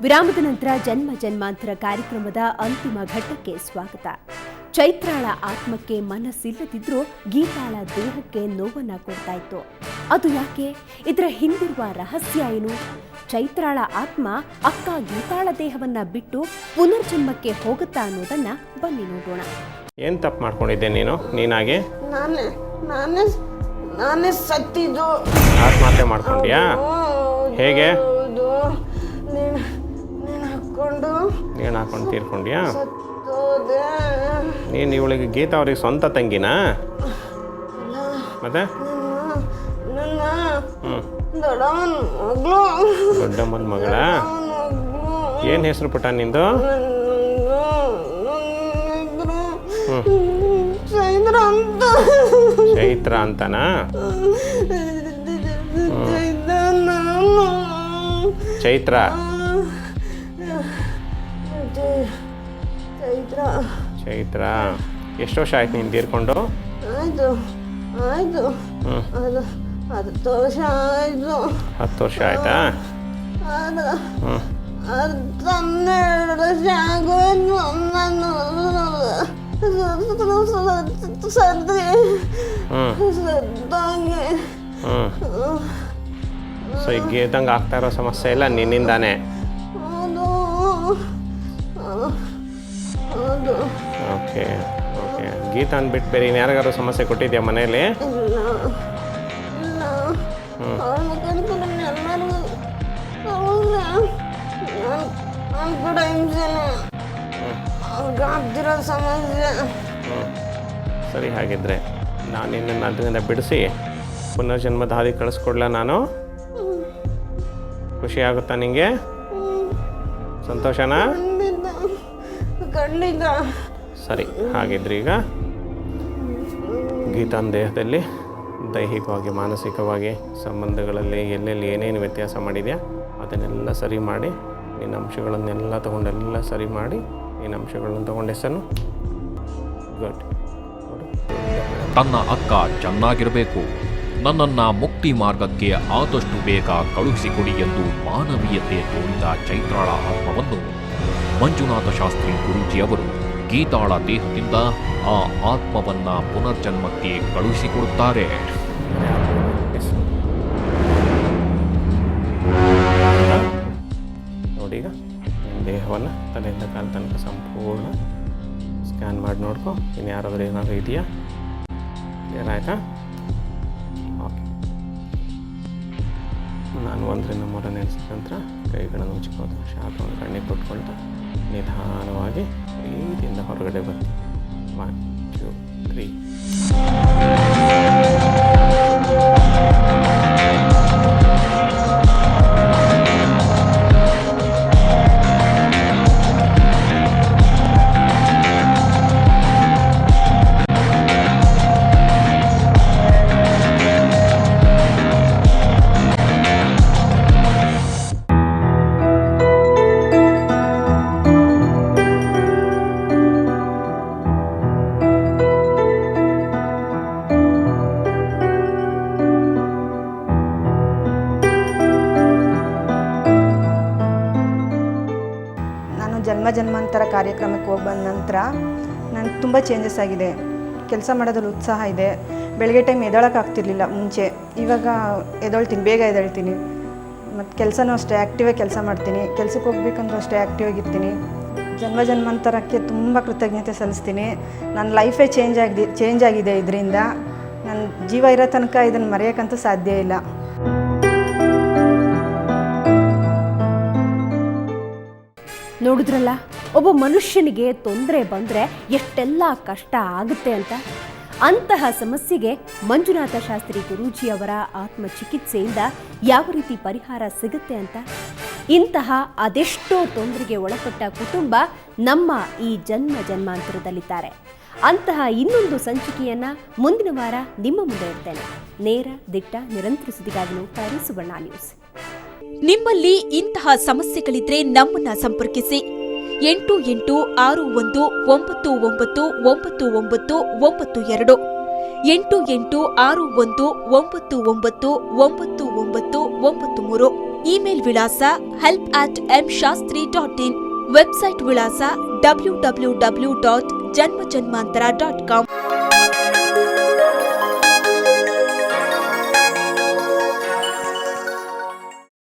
ವಿರಾಮದ ನಂತರ ಜನ್ಮ ಜನ್ಮಾಂತರ ಕಾರ್ಯಕ್ರಮದ ಅಂತಿಮ ಘಟ್ಟಕ್ಕೆ ಸ್ವಾಗತ. ಚೈತ್ರಾಳ ಆತ್ಮಕ್ಕೆ ಮನಸ್ಸಿಲ್ಲದಿದ್ರೂ ಗೀತಾಳ ದೇಹಕ್ಕೆ ನೋವನ್ನ ಕೊಡ್ತಾ ಇತ್ತು. ಅದು ಯಾಕೆ? ಇದರ ಹಿಂದಿರುವ ರಹಸ್ಯ ಏನು? ಚೈತ್ರಾಳ ಆತ್ಮ ಅಕ್ಕ ಗೀತಾಳ ದೇಹವನ್ನ ಬಿಟ್ಟು ಪುನರ್ಜನ್ಮಕ್ಕೆ ಹೋಗುತ್ತಾ ಅನ್ನೋದನ್ನ ಬನ್ನಿ ನೋಡೋಣ. ಏನು ತಪ್ಪು ಮಾಡ್ಕೊಂಡಿದ್ದೆ ನೀನಾಗೆ? ನಾನೇ ಸತ್ತಿದ್ದು. ಆತ್ಮಹತ್ಯೆ ಮಾಡ್ಕೊಂಡ್ಯಾ? ಹೇಗೆ? ನೇಣು ಹಾಕೊಂಡು ತೀರ್ಕೊಂಡ್ಯಾ? ನೀನು ಇವಳಿಗೆ ಗೀತಾ ಅವ್ರಿಗೆ ಸ್ವಂತ ತಂಗಿನಾ? ಮತ್ತೆ ದೊಡ್ಡಮ್ಮನ ಮಗಳ? ಏನು ಹೆಸರು ಪುಟ್ಟ ನಿಂದು? ಚೈತ್ರ ಅಂತನಾ? ಚೈತ್ರ ಚೈತ್ರ ಎಷ್ಟು ವರ್ಷ ಆಯ್ತು ನೀನು ತೀರ್ಕೊಂಡು? ಆಯ್ತು 10 ವರ್ಷ ಆಯ್ತು. 10 ವರ್ಷ ಆಯ್ತಾ? 12 ವರ್ಷ ಆಗೋಯ್ತು. ಸೊ ಈಗ ಗೀತಂಗೆ ಆಗ್ತಾ ಇರೋ ಸಮಸ್ಯೆ ಎಲ್ಲ ನಿನ್ನಿಂದಾನೆ? Okay okay. ಗೀತಾನ್ ಬಿಟ್ಟು ಬೇರೆ ಯಾರಿಗಾರು ಸಮಸ್ಯೆ ಕೊಟ್ಟಿದ್ಯಾ ಮನೇಲಿ? ಸರಿ, ಹಾಗಿದ್ರೆ ನಾನು ನಿನ್ನನ್ನು ಅದರಿಂದ ಬಿಡಿಸಿ ಪುನರ್ಜನ್ಮದ ಹಾದಿ ಕಳಿಸ್ಕೊಡ್ಲ ನಾನು? ಖುಷಿ ಆಗುತ್ತಾ ನಿಂಗೆ? ಸಂತೋಷನಾ? ಸರಿ, ಹಾಗಿದ್ರೆ ಈಗ ಗೀತಾನ್ ದೇಹದಲ್ಲಿ ದೈಹಿಕವಾಗಿ ಮಾನಸಿಕವಾಗಿ ಸಂಬಂಧಗಳಲ್ಲಿ ಎಲ್ಲೆಲ್ಲಿ ಏನೇನು ವ್ಯತ್ಯಾಸ ಮಾಡಿದೆಯಾ ಅದನ್ನೆಲ್ಲ ಸರಿ ಮಾಡಿ, ನಿನ್ನ ಅಂಶಗಳನ್ನೆಲ್ಲ ತೊಗೊಂಡೆಲ್ಲ ಸರಿ ಮಾಡಿ, ನಿನ್ನ ಅಂಶಗಳನ್ನು ತೊಗೊಂಡೆ ಸರ್. ಗುಡ್. ತನ್ನ ಅಕ್ಕ ಚೆನ್ನಾಗಿರಬೇಕು, ನನ್ನನ್ನ ಮುಕ್ತಿ ಮಾರ್ಗಕ್ಕೆ ಆದಷ್ಟು ಬೇಗ ಕಳುಹಿಸಿಕೊಡಿ ಎಂದು ಮಾನವೀಯತೆ ತೋರಿದ ಚೈತ್ರಾಳ ಆತ್ಮವನ್ನು ಮಂಜುನಾಥ ಶಾಸ್ತ್ರಿ ಗುರೂಜಿಯವರು ಗೀತಾಳ ದೇಹದಿಂದ ಆ ಆತ್ಮವನ್ನ ಪುನರ್ಜನ್ಮಕ್ಕೆ ಕಳುಹಿಸಿಕೊಡುತ್ತಾರೆ. ನೋಡಿ, ಈಗ ದೇಹವನ್ನು ತಲೆಯಿಂದ ಕಾಲ ತನಕ ಸಂಪೂರ್ಣ ಸ್ಕ್ಯಾನ್ ಮಾಡಿ ನೋಡ್ಕೊ. ಇನ್ನು ಯಾರಾದರೂ ಏನಾದರೂ ಇದೆಯಾ? ಏನಾಯ್ತಾ? ಓಕೆ. ನಾನು 1 ರಿಂದ 3 ನೆನೆಸಿದ ನಂತರ ಕೈಗಳನ್ನು ಮುಚ್ಕೋದು, ಶಾಖವನ್ನು ಕಣ್ಣಿಗೆ ಕೊಟ್ಕೊಳ್ತಾ ನಿಧಾನವಾಗಿ ಪ್ರೀತಿಯಿಂದ ಹೊರಗಡೆ ಬರ್ತೀನಿ. 1 2 3. ಜನ್ಮಾಂತರ ಕಾರ್ಯಕ್ರಮಕ್ಕೆ ಹೋಗಿ ಬಂದ ನಂತರ ನನಗೆ ತುಂಬ ಚೇಂಜಸ್ ಆಗಿದೆ. ಕೆಲಸ ಮಾಡೋದ್ರಲ್ಲಿ ಉತ್ಸಾಹ ಇದೆ. ಬೆಳಗ್ಗೆ ಟೈಮ್ ಎದ್ದೇಳೋಕ್ಕಾಗ್ತಿರ್ಲಿಲ್ಲ ಮುಂಚೆ, ಇವಾಗ ಎದ್ದೇಳ್ತೀನಿ, ಬೇಗ ಎದ್ದೇಳ್ತೀನಿ. ಮತ್ತು ಕೆಲಸನೂ ಅಷ್ಟೇ ಆ್ಯಕ್ಟಿವಾಗಿ ಕೆಲಸ ಮಾಡ್ತೀನಿ. ಕೆಲಸಕ್ಕೆ ಹೋಗ್ಬೇಕಂದ್ರೂ ಅಷ್ಟೇ ಆ್ಯಕ್ಟಿವಾಗಿರ್ತೀನಿ. ಜನ್ಮಾಂತರಕ್ಕೆ ತುಂಬ ಕೃತಜ್ಞತೆ ಸಲ್ಲಿಸ್ತೀನಿ. ನನ್ನ ಲೈಫೇ ಚೇಂಜ್ ಆಗಿದೆ ಇದರಿಂದ. ನನ್ನ ಜೀವ ಇರೋ ತನಕ ಇದನ್ನು ಮರೆಯೋಕ್ಕಂತೂ ಸಾಧ್ಯ ಇಲ್ಲ. ನೋಡಿದ್ರಲ್ಲ, ಒಬ್ಬ ಮನುಷ್ಯನಿಗೆ ತೊಂದರೆ ಬಂದರೆ ಎಷ್ಟೆಲ್ಲ ಕಷ್ಟ ಆಗುತ್ತೆ ಅಂತ. ಅಂತಹ ಸಮಸ್ಯೆಗೆ ಮಂಜುನಾಥ ಶಾಸ್ತ್ರಿ ಗುರೂಜಿಯವರ ಆತ್ಮಚಿಕಿತ್ಸೆಯಿಂದ ಯಾವ ರೀತಿ ಪರಿಹಾರ ಸಿಗುತ್ತೆ ಅಂತ. ಇಂತಹ ಅದೆಷ್ಟೋ ತೊಂದರೆಗೆ ಒಳಪಟ್ಟ ಕುಟುಂಬ ನಮ್ಮ ಈ ಜನ್ಮಾಂತರದಲ್ಲಿದ್ದಾರೆ. ಅಂತಹ ಇನ್ನೊಂದು ಸಂಚಿಕೆಯನ್ನ ಮುಂದಿನ ವಾರ ನಿಮ್ಮ ಮುಂದೆ ಇರ್ತೇನೆ. ನೇರ, ದಿಟ್ಟ, ನಿರಂತರ ಸುದ್ದಿಗಾಗಿ ನೋಡ್ತಾ ಇರಿ ಸುವರ್ಣ ನ್ಯೂಸ್. ನಿಮ್ಮಲ್ಲಿ ಇಂತಹ ಸಮಸ್ಯೆಗಳಿದ್ರೆ ನಮ್ಮನ್ನ ಸಂಪರ್ಕಿಸಿ. 8861999992 8861999993. ಇಮೇಲ್ ವಿಳಾಸ help@mshastri.in, ವೆಬ್ಸೈಟ್ ವಿಳಾಸ www.janmajanmantara.com.